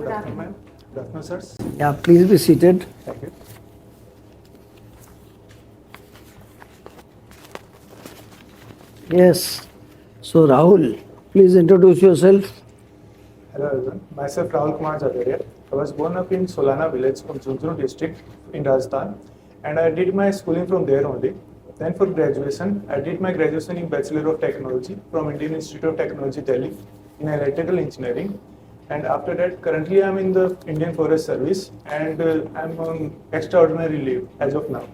Good afternoon, ma'am. Good afternoon, sirs. Yeah, please be seated. Thank you. Yes. So, Rahul, please introduce yourself. Hello, everyone. Myself, Rahul Kumar. I was born up in Solana village of Jhunjhunu district in Rajasthan, and I did my schooling from there only. Then for graduation, I did my graduation in Bachelor of Technology from Indian Institute of Technology, Delhi, in electrical engineering. And after that, currently I'm in the Indian Forest Service, and I'm on extraordinary leave as of now.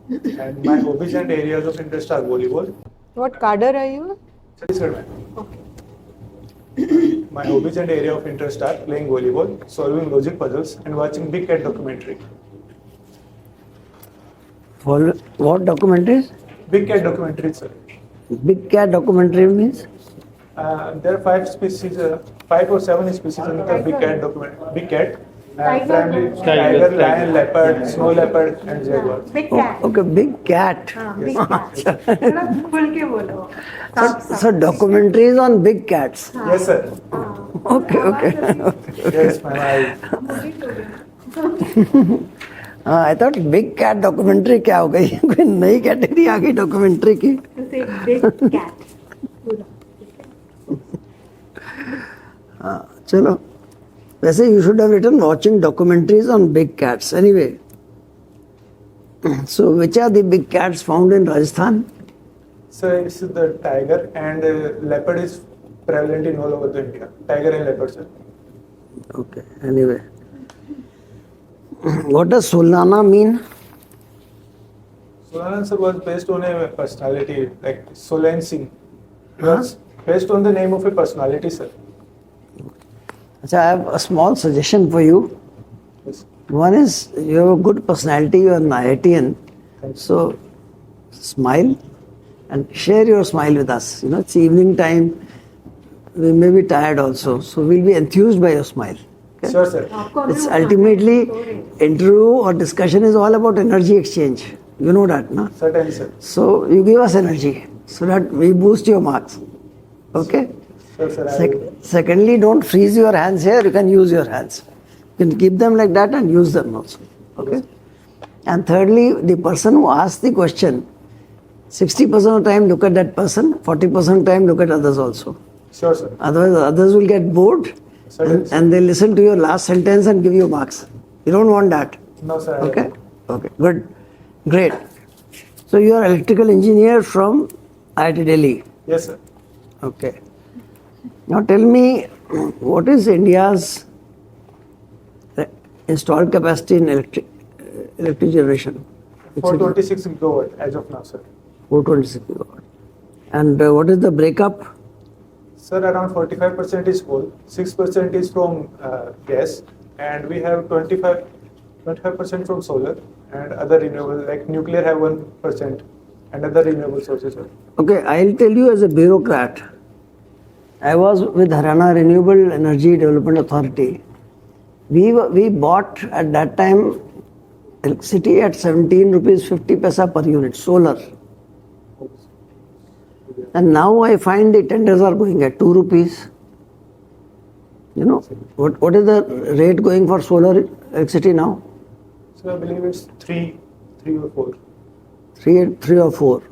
And my hobbies and areas of interest are volleyball. What cadre are you? Chhattisgarh, ma'am. Okay. My hobbies and area of interest are playing volleyball, solving logic puzzles, and watching Big Cat documentary. For what documentaries? Big Cat documentary, sir. Big cat documentary means? There are 5 species, 5 or 7 species in the Big Cat documentary. Big Cat, family, tiger, lion, leopard, snow leopard, and jaguar. Big cat. Okay, big cat. Big cat. थोड़ा खुल के बोलो. So documentaries on big cats. Yes, sir. Okay. Yes, ma'am. I thought big cat documentary क्या हो गई कोई नई category आ गई डॉक्यूमेंट्री की. Big cat. चलो वैसे you should have written watching documentaries on big cats anyway. So which are the big cats found in Rajasthan? So it's the tiger and leopard is prevalent in all over the India. Tiger and leopard, sir. Okay, anyway. What does Solana mean? Solana, sir, was based on a personality like Solan Singh. It was based on the name of a personality, sir. I have a small suggestion for you. Yes. One is you have a good personality, you are an IITian. So smile and share your smile with us. You know, it's evening time. We may be tired also. So we'll be enthused by your smile. Okay? Sure, sir. It's ultimately interview or discussion is all about energy exchange. You know that, no? Certainly, sir. So you give us energy so that we boost your marks. Okay? Sure, sir. Secondly, don't freeze your hands here. You can use your hands. You can keep them like that and use them also. Okay? And thirdly, the person who asks the question, 60% of the time look at that person, 40% of the time look at others also. Sure, sir. Otherwise, others will get bored and they listen to your last sentence and give you marks. You don't want that. No, sir. Okay? Okay, good. Great. So you are electrical engineer from IIT Delhi. Yes, sir. Okay. Now tell me, what is India's installed capacity in electric generation? 426 gigawatt as of now, sir. 426 gigawatt. And what is the breakup? Sir, around 45% is coal, 6% is from gas, and we have 25% from solar and other renewable, like nuclear have 1% and other renewable sources, sir. Okay, I'll tell you as a bureaucrat. I was with Haryana Renewable Energy Development Authority. We bought at that time electricity at 17 rupees 50 paisa per unit, solar. And now I find the tenders are going at 2 rupees. You know, what is the rate going for solar electricity now? So I believe it's 3 or 4. 3 or 4.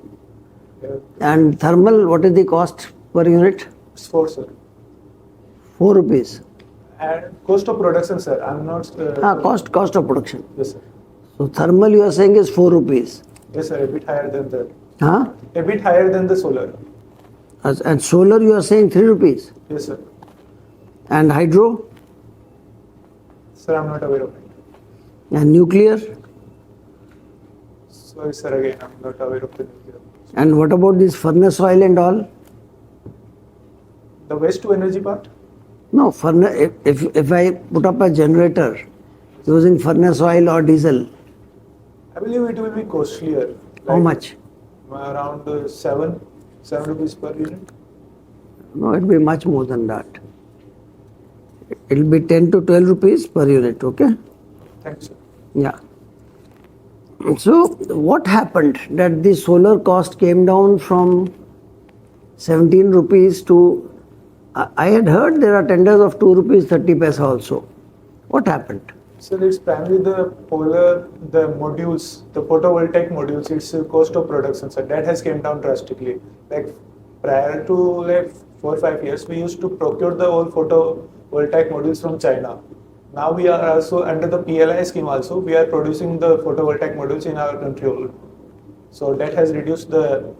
Yeah. And thermal, what is the cost per unit? It's 4, sir. 4 rupees. And cost of production, sir. I'm not. Cost of production. Yes, sir. So thermal you are saying is 4 rupees. Yes, sir. A bit higher than that. Huh? A bit higher than the solar. And solar you are saying 3 rupees. Yes, sir. And hydro? Sir, I'm not aware of it. And nuclear? Sorry, sir. Again, I'm not aware of the nuclear. And what about this furnace oil and all? The waste to energy part? No, furnace. If I put up a generator using furnace oil or diesel, I believe it will be costlier. how much? Around 7 rupees per unit. No, it will be much more than that. It will be 10 to 12 rupees per unit, okay? Thanks, sir. Yeah. So, what happened that the solar cost came down from 17 rupees to I had heard there are tenders of 2 rupees 30 paisa also. What happened? So it's primarily the modules, the photovoltaic modules, its cost of production, so that has came down drastically. Like prior to like 4 or 5 years, we used to procure the all photovoltaic modules from China. Now we are also under the PLI scheme also, we are producing the photovoltaic modules in our country only. So that has reduced the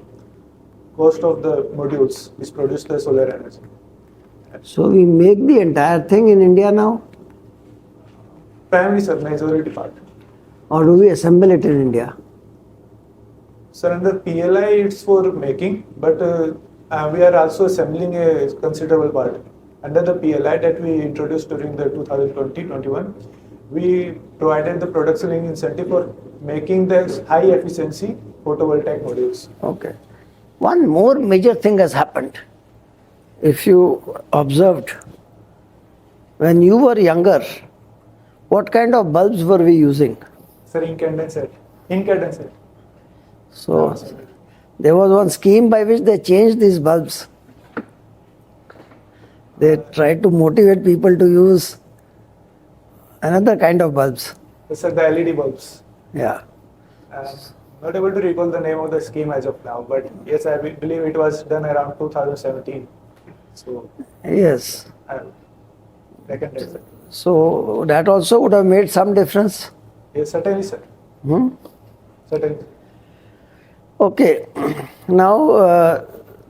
cost of the modules which produce the solar energy. So we make the entire thing in India now, Primarily, sir, majority part. or do we assemble it in India? Sir, under PLI it's for making, but we are also assembling a considerable part. Under the PLI that we introduced during the 2020-21, we provided the production link incentive for making the high efficiency photovoltaic modules. Okay. One more major thing has happened. If you observed, when you were younger, what kind of bulbs were we using? Sir, incandescent. Incandescent. So there was one scheme by which they changed these bulbs. They tried to motivate people to use another kind of bulbs. Sir, the LED bulbs. Yeah. Not able to recall the name of the scheme as of now, but yes, I believe it was done around 2017. So Yes. I reckon that, sir. So that also would have made some difference. Yes, certainly, sir. Hmm? Certainly. Okay. Now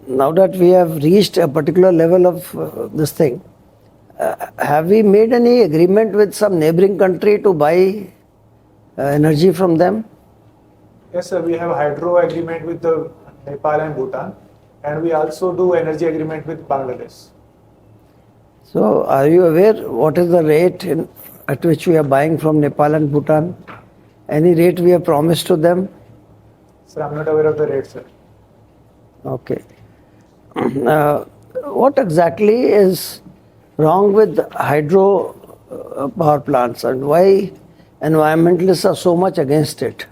that we have reached a particular level of this thing, have we made any agreement with some neighboring country to buy energy from them? Yes, sir. We have a hydro agreement with the Nepal and Bhutan, and we also do energy agreement with Bangladesh. So are you aware what is the rate at which we are buying from Nepal and Bhutan? Any rate we have promised to them? Sir, I'm not aware of the rate, sir. Okay. What exactly is wrong with hydro power plants, and why environmentalists are so much against it?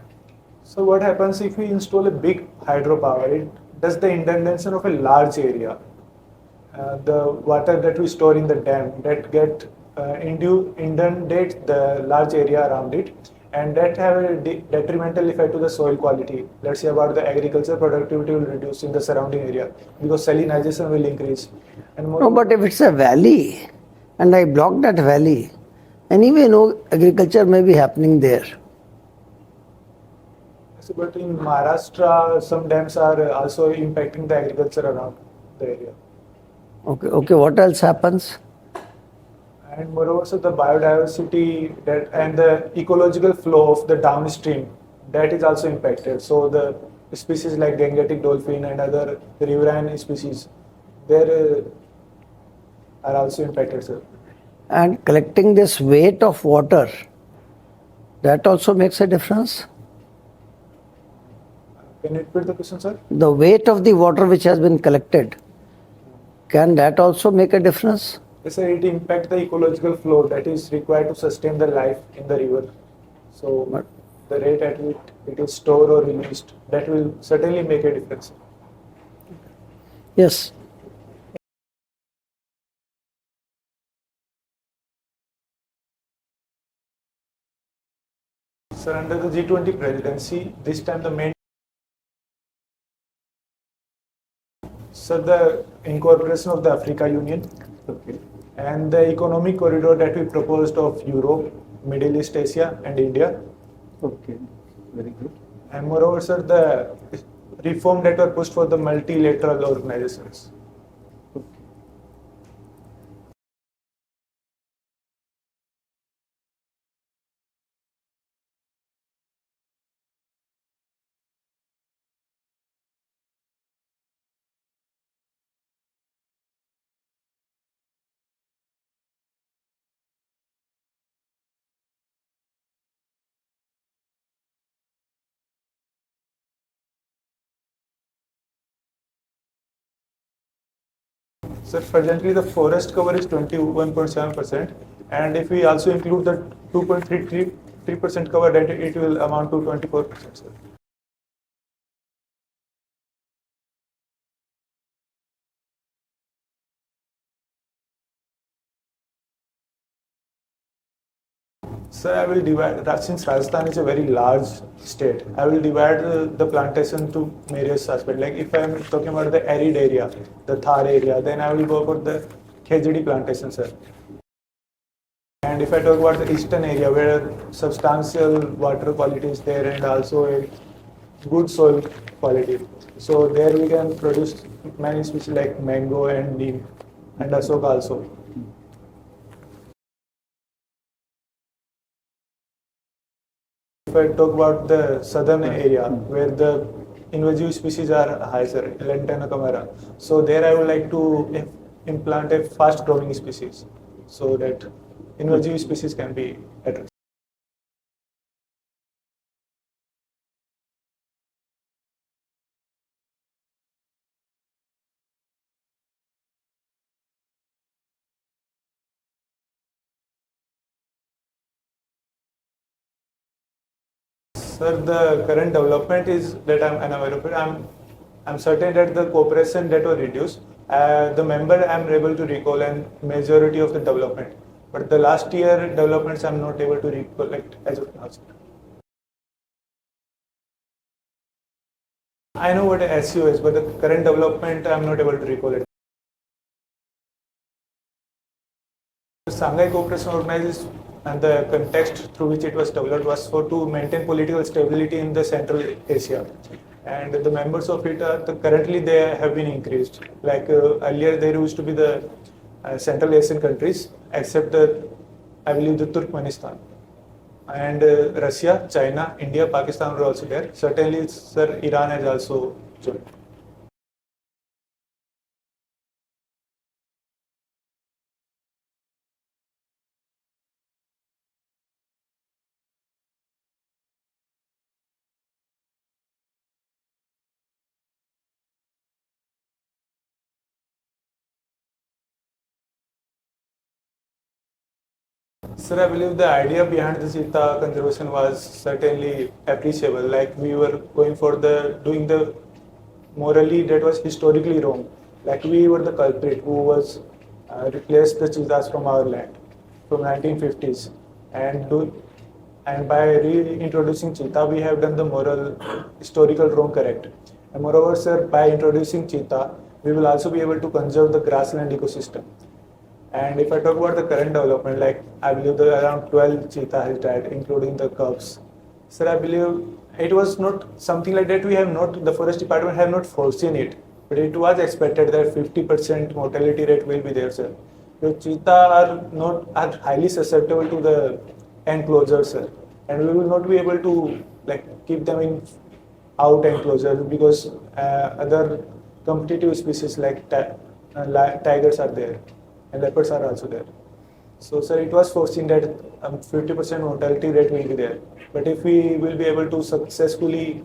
So what happens if we install a big hydropower? It does the inundation of a large area. The water that we store in the dam that get inundate the large area around it, and that have a detrimental effect to the soil quality. Let's say about the agriculture productivity will reduce in the surrounding area because salinization will increase. And No, but if it's a valley and I block that valley, anyway, no agriculture may be happening there. So, but in Maharashtra, some dams are also impacting the agriculture around the area. Okay, what else happens? And moreover, so the biodiversity and the ecological flow of the downstream, that is also impacted. So the species like Gangetic dolphin and other riverine species, they are also impacted, sir. And collecting this weight of water, that also makes a difference? Can you repeat the question, sir? The weight of the water which has been collected, can that also make a difference? Yes, sir, it impacts the ecological flow that is required to sustain the life in the river. So the rate at which it is stored or released, that will certainly make a difference. Yes. Sir, under the G20 presidency, this time the main the incorporation of the Africa Union, okay, and the economic corridor that we proposed of Europe, Middle East Asia and India. Okay, very good. And moreover, sir, the reform that were pushed for the multilateral organizations. So presently the forest cover is 21.7%, and if we also include the 2.33% cover, that it will amount to 24%. Sir. Sir, I will divide, since Rajasthan is a very large state, I will divide the plantation to various aspects. Like if I am talking about the arid area, the Thar area, then I will go for the KJD plantation, sir. And if I talk about the eastern area where substantial water quality is there and also a good soil quality, so there we can produce many species like mango and neem and ashoka also. If I talk about the southern area where the invasive species are high, sir, Lantana camara, so there I would like to implant a fast growing species so that invasive species can be addressed. Sir, the current development is that I'm unaware of it. I'm certain that the cooperation that was reduced. The member I'm able to recall and majority of the development. But the last year developments I'm not able to recollect as of now. I know what a SEO is, but the current development I'm not able to recall it. Shanghai Cooperation Organization and the context through which it was developed was for to maintain political stability in the Central Asia. And the members of it are currently they have been increased. Like earlier there used to be the Central Asian countries, except I believe the Turkmenistan. And Russia, China, India, Pakistan were also there. Certainly, sir, Iran has also joined. Sir, I believe the idea behind the cheetah conservation was certainly appreciable. Like we were going for doing the morally that was historically wrong. Like we were the culprit who was replaced the cheetahs from our land from 1950s, and by reintroducing cheetah, we have done the moral historical wrong correct. And moreover, sir, by introducing cheetah, we will also be able to conserve the grassland ecosystem. And if I talk about the current development, like I believe there around 12 cheetah has died, including the cubs. Sir, I believe it was not something like that. We have not, the forest department have not foreseen it, but it was expected that 50% mortality rate will be there, sir. The cheetah are highly susceptible to the enclosure, sir, and we will not be able to like keep them in out enclosure because other competitive species like tigers are there and leopards are also there. So, sir, it was foreseen that 50% mortality rate will be there. But if we will be able to successfully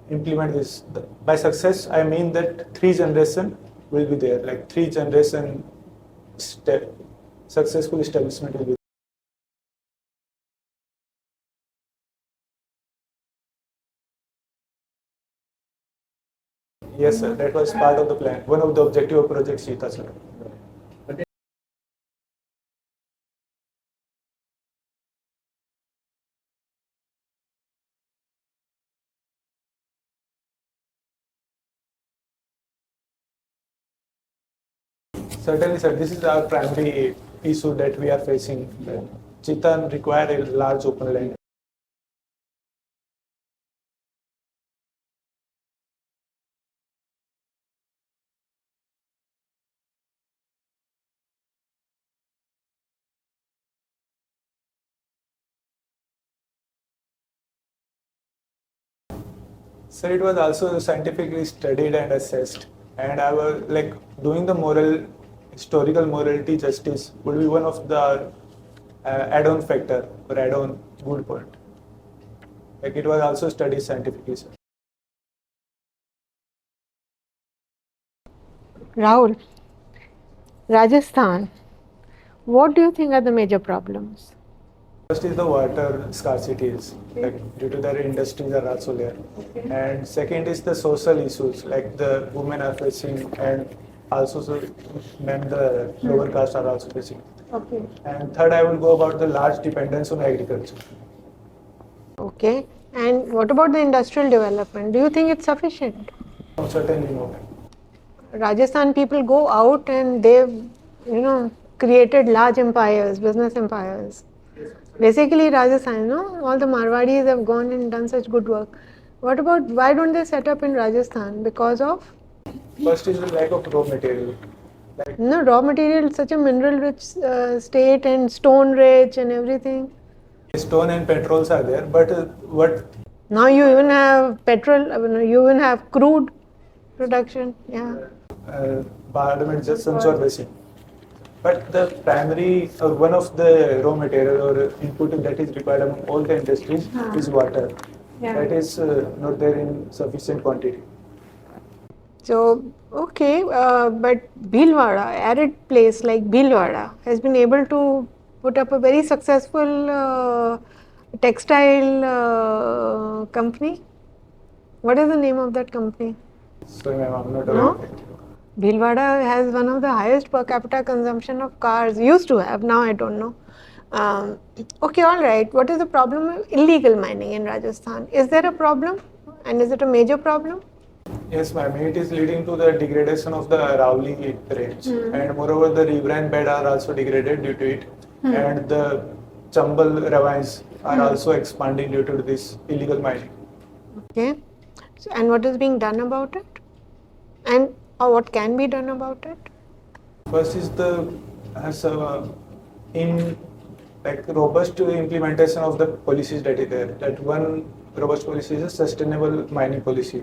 implement this, by success, I mean that 3 generations will be there, like 3 generation successful establishment will be there. Yes, sir, that was part of the plan. One of the objective of Project Cheetah, sir. Certainly, sir, this is our primary issue that we are facing. Cheetah require a large open land. Sir, it was also scientifically studied and assessed, and I was like doing the historical morality justice would be one of the add-on factor or add-on good point. Like it was also studied scientifically, sir. Rahul, Rajasthan, what do you think are the major problems? First is the water scarcity is like due to their industries are also there, and second is the social issues like the women are facing and also the lower caste are also facing. Okay. And third, I will go about the large dependence on agriculture. Okay. And what about the industrial development? Do you think it's sufficient? No, certainly no. Rajasthan people go out and they've, created large empires, business empires. Basically, Rajasthan, no? All the Marwadis have gone and done such good work. What about, why don't they set up in Rajasthan? Because of? First is the lack of raw material. Like No, raw material is such a mineral rich state and stone rich and everything. stone and petrols are there, but what Now you even have petrol, you even have crude production. Yeah. बाद में just or basic. But the primary or one of the raw material or input that is required among all the industries is water. Yeah. That is not there in sufficient quantity. So, okay, but Bhilwara, arid place like Bhilwara, has been able to put up a very successful textile company. What is the name of that company? So ma'am, I'm not No? aware. Bhilwara has one of the highest per capita consumption of cars. Used to have, now I don't know. Okay, all right. What is the problem of illegal mining in Rajasthan? Is there a problem? And is it a major problem? Yes, ma'am. It is leading to the degradation of the Aravalli range, and moreover, the riverine bed are also degraded due to it, and the Chambal ravines are also expanding due to this illegal mining. Okay. So, and what is being done about it? And or what can be done about it? First is the has in like robust implementation of the policies that is there. That one robust policy is a sustainable mining policy,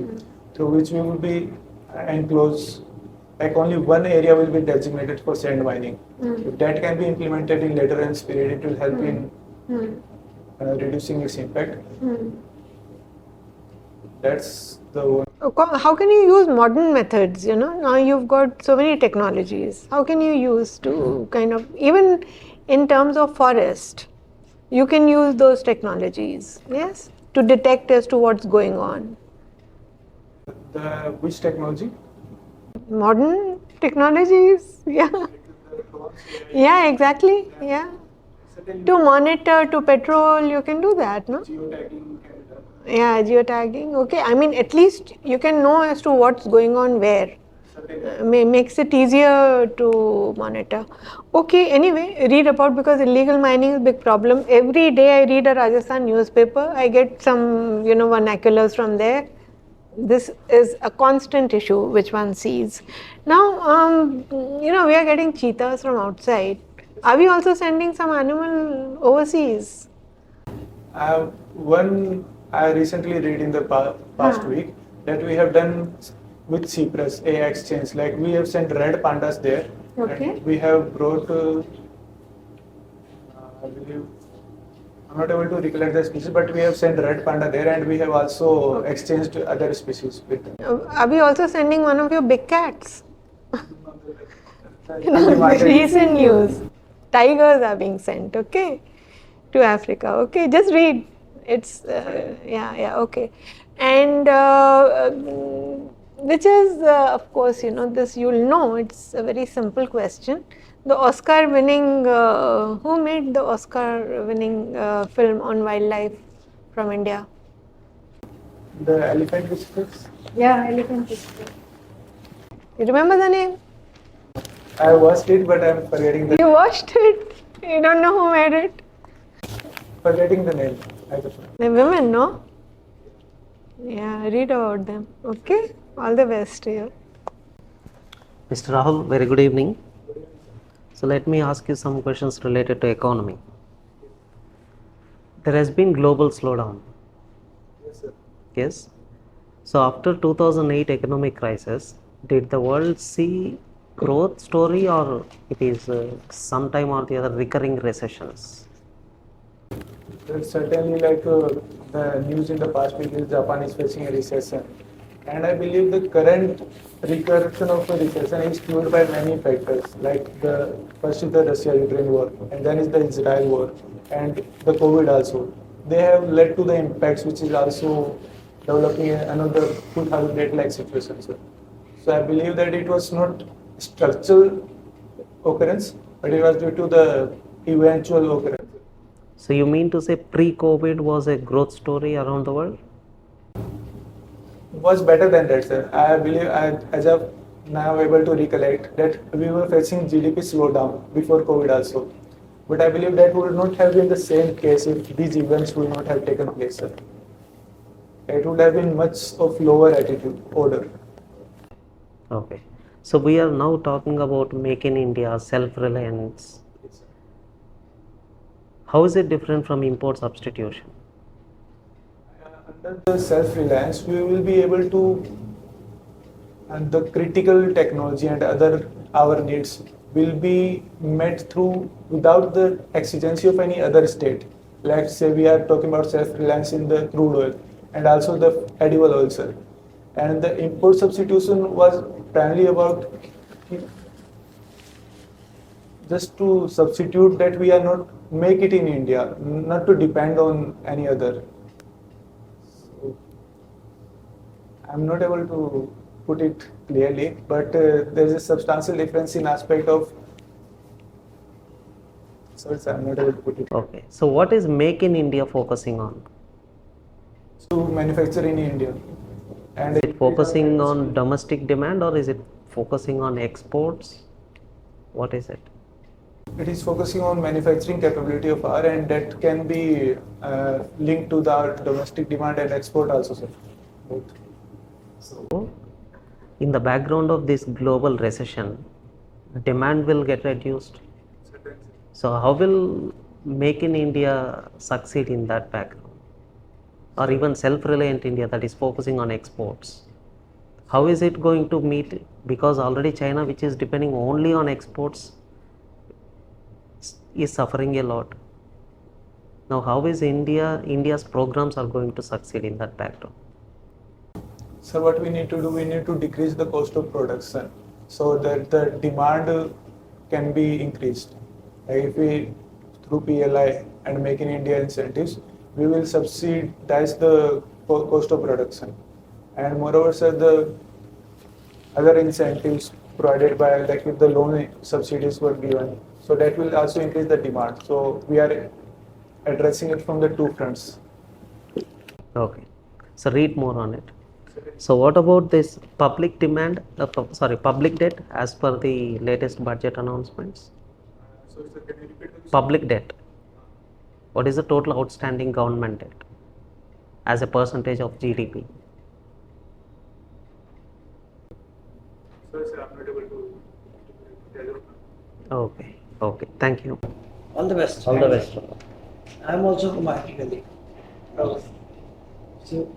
through which we will be enclose like only one area will be designated for sand mining. If that can be implemented in later and period, it will help in reducing its impact. That's the one. How can you use modern methods? Now you've got so many technologies. How can you use to kind of, even in terms of forest, you can use those technologies, yes, to detect as to what's going on. The which technology? Modern technologies, yeah. Yeah, exactly, yeah. To monitor, to patrol, you can do that, no? Geotagging can be done. Yeah, geotagging. Okay, I mean, at least you can know as to what's going on where. Makes it easier to monitor. Okay, anyway, read about, because illegal mining is a big problem. Every day I read a Rajasthan newspaper, I get some, vernaculars from there. This is a constant issue which one sees. Now, we are getting cheetahs from outside. Are we also sending some animal overseas? One I recently read in the past week that we have done with Cyprus a exchange. Like we have sent red pandas there. Okay. And we have brought. I believe I'm not able to recollect the species, but we have sent red panda there, and we have also exchanged other species with them. Are we also sending one of your big cats? Recent news. Tigers are being sent, okay, to Africa. Okay, just read. It's, okay. And which is, of course, this you'll know, it's a very simple question. The Oscar winning, who made the Oscar winning film on wildlife from India? The elephant whiskers. Yeah, elephant whiskers. You remember the name? I watched it, but I'm forgetting the You watched it? You don't know who made it? name. I don't know. The women, no? Yeah, read about them. Okay? All the best to you. Mr. Rahul, very good evening. So let me ask you some questions related to economy. There has been global slowdown. Yes, sir. Yes. So after 2008 economic crisis, did the world see growth story, or it is sometime or the other recurring recessions? It's certainly like the news in the past week is Japan is facing a recession. And I believe the current recursion of a recession is fueled by many factors. Like first is the Russia-Ukraine war, and then is the Israel war, and the COVID also. They have led to the impacts, which is also developing another 2008-like situation. So I believe that it was not structural occurrence, but it was due to the eventual occurrence. So you mean to say pre-COVID was a growth story around the world? Was better than that, sir. I believe, as of now able to recollect, that we were facing GDP slowdown before COVID also. But I believe that would not have been the same case if these events would not have taken place, sir. It would have been much of lower attitude order. Okay. So we are now talking about Make in India, self-reliance. How is it different from import substitution? Under the self-reliance, we will be able to, and the critical technology and other our needs will be met through without the exigency of any other state. Let's say we are talking about self-reliance in the crude oil and also the edible oil, sir. And the import substitution was primarily about just to substitute that we are not make it in India, not to depend on any other. So, I'm not able to put it clearly, but there is a substantial difference in aspect of. Sorry, sir, I'm not able to put it. Okay. So what is Make in India focusing on? To manufacture in India, and Is it focusing on domestic demand or is it focusing on exports? What is it? it is focusing on manufacturing capability of our, and that can be linked to the domestic demand and export also, sir. Both. So, in the background of this global recession, demand will get reduced. So, how will Make in India succeed in that background? Or even self-reliant India that is focusing on exports? How is it going to meet? Because already China, which is depending only on exports, is suffering a lot. Now, how is India's programs are going to succeed in that background? So what we need to do, we need to decrease the cost of production so that the demand can be increased. Like if we, through PLI and Make in India incentives, we will subsidize the cost of production. And moreover, sir, the other incentives provided by, like if the loan subsidies were given, so that will also increase the demand. So we are addressing it from the two fronts. Okay. So, read more on it. So, what about this public demand, public debt as per the latest budget announcements? So, sir, can you repeat the Public debt. What is the total outstanding government debt as a percentage of GDP? Sorry, sir, I'm not able to tell you. Okay. Okay. Thank you. All the best. All the best. I'm also from IT. See you.